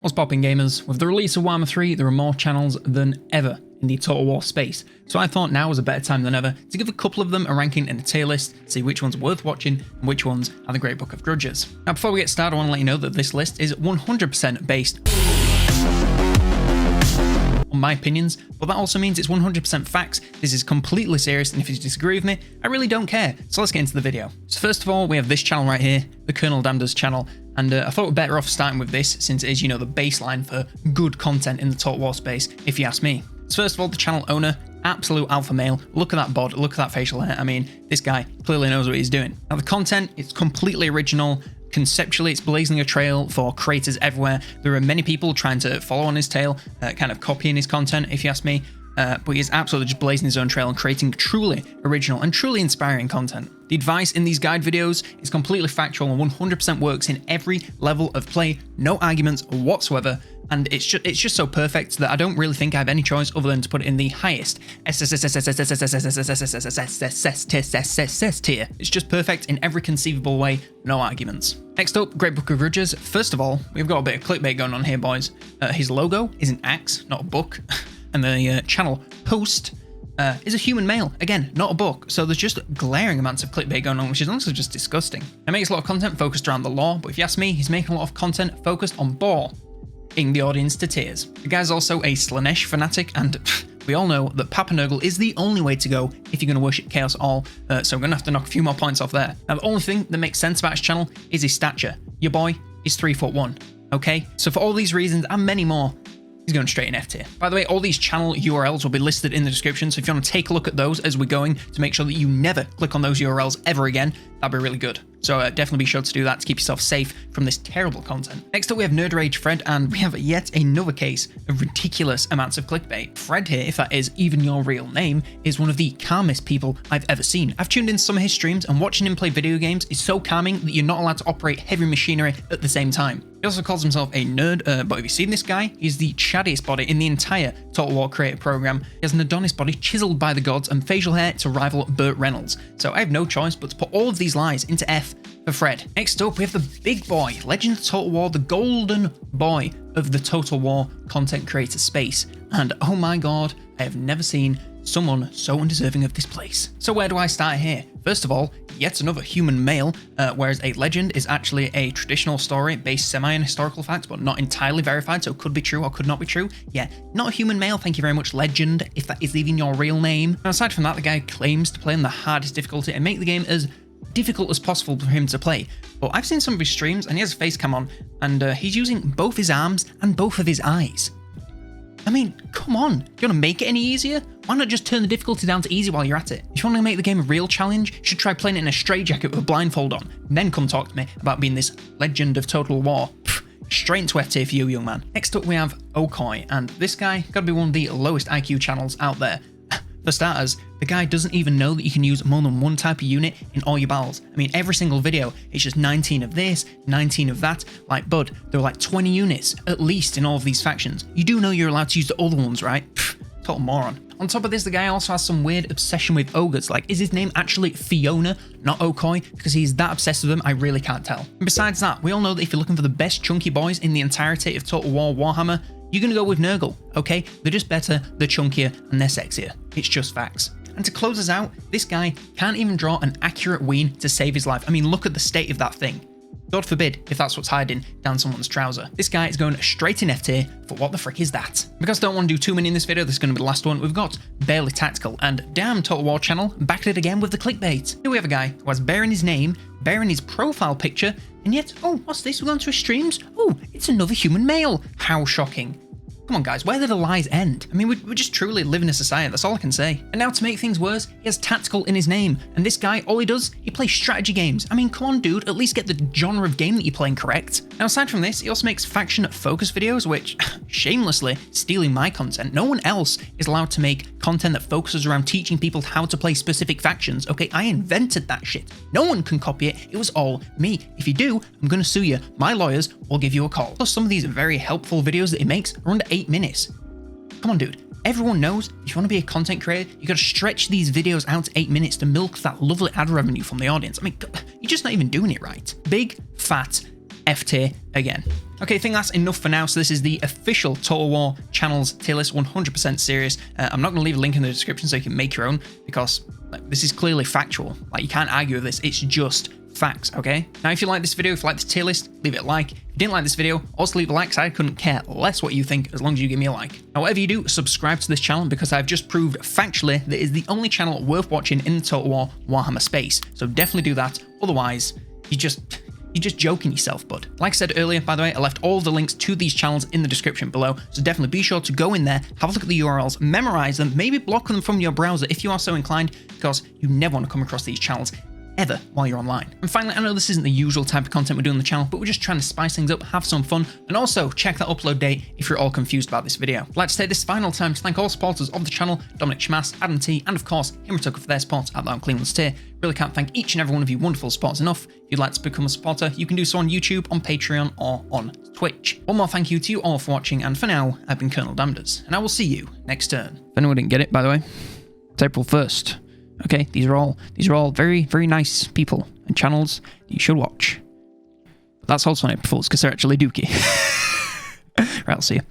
What's popping, gamers? With the release of Warhammer 3, there are more channels than ever in the Total War space, so I thought now was a better time than ever to give a couple of them a ranking and a tier list, see which one's worth watching and which ones are the Great Book of Grudges. Now before we get started, I want to let you know that this list is 100% based on my opinions, but that also means it's 100% facts. This is completely serious, and if you disagree with me, I really don't care. So let's get into the video. So first of all, we have this channel right here, the COLONELDAMNEDERS channel, and I thought we're better off starting with this since it is, the baseline for good content in the Total War space, if you ask me. So first of all, the channel owner, absolute alpha male. Look at that bod, look at that facial hair. I mean, this guy clearly knows what he's doing. Now the content, it's completely original. Conceptually, it's blazing a trail for creators everywhere. There are many people trying to follow on his tail, kind of copying his content, if you ask me. But he's absolutely just blazing his own trail and creating truly original and truly inspiring content. The advice in these guide videos is completely factual and 100% works in every level of play, no arguments whatsoever, and it's just so perfect that I don't really think I have any choice other than to put it in the highest tier. It's just perfect in every conceivable way, no arguments. Next up, Great Book of Grudges. First of all, we've got a bit of clickbait going on here, boys. His logo is an axe, not a book. And the channel post is a human male. Again, not a book. So there's just glaring amounts of clickbait going on, which is honestly just disgusting. He makes a lot of content focused around the lore, but if you ask me, he's making a lot of content focused on boring the audience to tears. The guy's also a Slanesh fanatic, and we all know that Papa Nurgle is the only way to go if you're going to worship Chaos at all, so I'm going to have to knock a few more points off there. Now, the only thing that makes sense about his channel is his stature. Your boy is 3'1", okay? So for all these reasons and many more, he's going straight in F tier. By the way, all these channel URLs will be listed in the description, so if you want to take a look at those as we're going to make sure that you never click on those URLs ever again, that'd be really good. So definitely be sure to do that to keep yourself safe from this terrible content. Next up, we have Murderage Fred, and we have yet another case of ridiculous amounts of clickbait. Fred here, if that is even your real name, is one of the calmest people I've ever seen. I've tuned in some of his streams, and watching him play video games is so calming that you're not allowed to operate heavy machinery at the same time. He also calls himself a nerd, but have you seen this guy? He's the chattiest body in the entire Total War creative program. He has an Adonis body chiseled by the gods and facial hair to rival Burt Reynolds. So I have no choice but to put all of these lies into F for Fred. Next up, we have the big boy, Legend of Total War, the golden boy of the Total War content creator space. And oh my god, I have never seen someone so undeserving of this place. So where do I start here? First of all, yet another human male, whereas a legend is actually a traditional story based semi on historical facts, but not entirely verified, so it could be true or could not be true. Yeah, not a human male, thank you very much, legend, if that is even your real name. Now, aside from that, the guy claims to play on the hardest difficulty and make the game as difficult as possible for him to play. But I've seen some of his streams and he has a face cam on, and he's using both his arms and both of his eyes. I mean, come on, you want to make it any easier? Why not just turn the difficulty down to easy while you're at it? If you want to make the game a real challenge, you should try playing it in a straitjacket with a blindfold on, and then come talk to me about being this legend of Total War. Pfft, straight into F tier for you, young man. Next up, we have Okoi, and this guy gotta be one of the lowest IQ channels out there. For starters, the guy doesn't even know that you can use more than one type of unit in all your battles. I mean, every single video, it's just 19 of this, 19 of that. Like, bud, there are like 20 units, at least, in all of these factions. You do know you're allowed to use the other ones, right? Pfft, total moron. On top of this, the guy also has some weird obsession with ogres. Like, is his name actually Fiona, not Okoi? Because he's that obsessed with them, I really can't tell. And besides that, we all know that if you're looking for the best chunky boys in the entirety of Total War Warhammer, you're gonna go with Nurgle, okay? They're just better, they're chunkier, and they're sexier. It's just facts. And to close us out, this guy can't even draw an accurate ween to save his life. I mean, look at the state of that thing. God forbid if that's what's hiding down someone's trouser. This guy is going straight in F tier for what the frick is that? Because I don't want to do too many in this video, this is going to be the last one. We've got Barely Tactical, and damn, Total War channel backed it again with the clickbait. Here we have a guy who has Bear in his name, Bear in his profile picture, and yet, oh, what's this? We're going to his streams? Oh, it's another human male. How shocking. Come on, guys, where do the lies end? I mean, we're just truly living in a society, that's all I can say. And now to make things worse, he has tactical in his name. And this guy, all he does, he plays strategy games. I mean, come on, dude, at least get the genre of game that you're playing correct. Now, aside from this, he also makes faction focus videos, which, shamelessly, stealing my content. No one else is allowed to make content that focuses around teaching people how to play specific factions, okay? I invented that shit. No one can copy it, it was all me. If you do, I'm gonna sue you. My lawyers will give you a call. Plus, some of these very helpful videos that he makes are under 8 minutes. Come on, dude. Everyone knows if you want to be a content creator, you got to stretch these videos out to 8 minutes to milk that lovely ad revenue from the audience. I mean, you're just not even doing it right. Big, fat, F tier again. Okay, I think that's enough for now. So this is the official Total War channel's tier list, 100% serious. I'm not going to leave a link in the description so you can make your own, because this is clearly factual. Like, you can't argue with this. It's just facts, okay? Now, if you like this video, if you like this tier list, leave it a like. If you didn't like this video, also leave a like, because I couldn't care less what you think as long as you give me a like. Now, whatever you do, subscribe to this channel, because I've just proved factually that it is the only channel worth watching in the Total War Warhammer space. So definitely do that. Otherwise, you're just joking yourself, bud. Like I said earlier, by the way, I left all of the links to these channels in the description below, so definitely be sure to go in there, have a look at the URLs, memorize them, maybe block them from your browser if you are so inclined, because you never want to come across these channels ever while you're online. And finally, I know this isn't the usual type of content we do on the channel, but we're just trying to spice things up, have some fun, and also check that upload date if you're all confused about this video. I'd like to take this final time to thank all supporters of the channel, Dominic Schmass, Adam T, and of course, Himmertucker for their support at that Cleveland's tier. Really can't thank each and every one of you wonderful supporters enough. If you'd like to become a supporter, you can do so on YouTube, on Patreon, or on Twitch. One more thank you to you all for watching, and for now, I've been Colonel Damneders, and I will see you next turn. If anyone didn't get it, by the way, it's April 1st. Okay, these are all very, very nice people and channels that you should watch. But that's also on April Fools, because they're actually dookie. Right, I'll see you.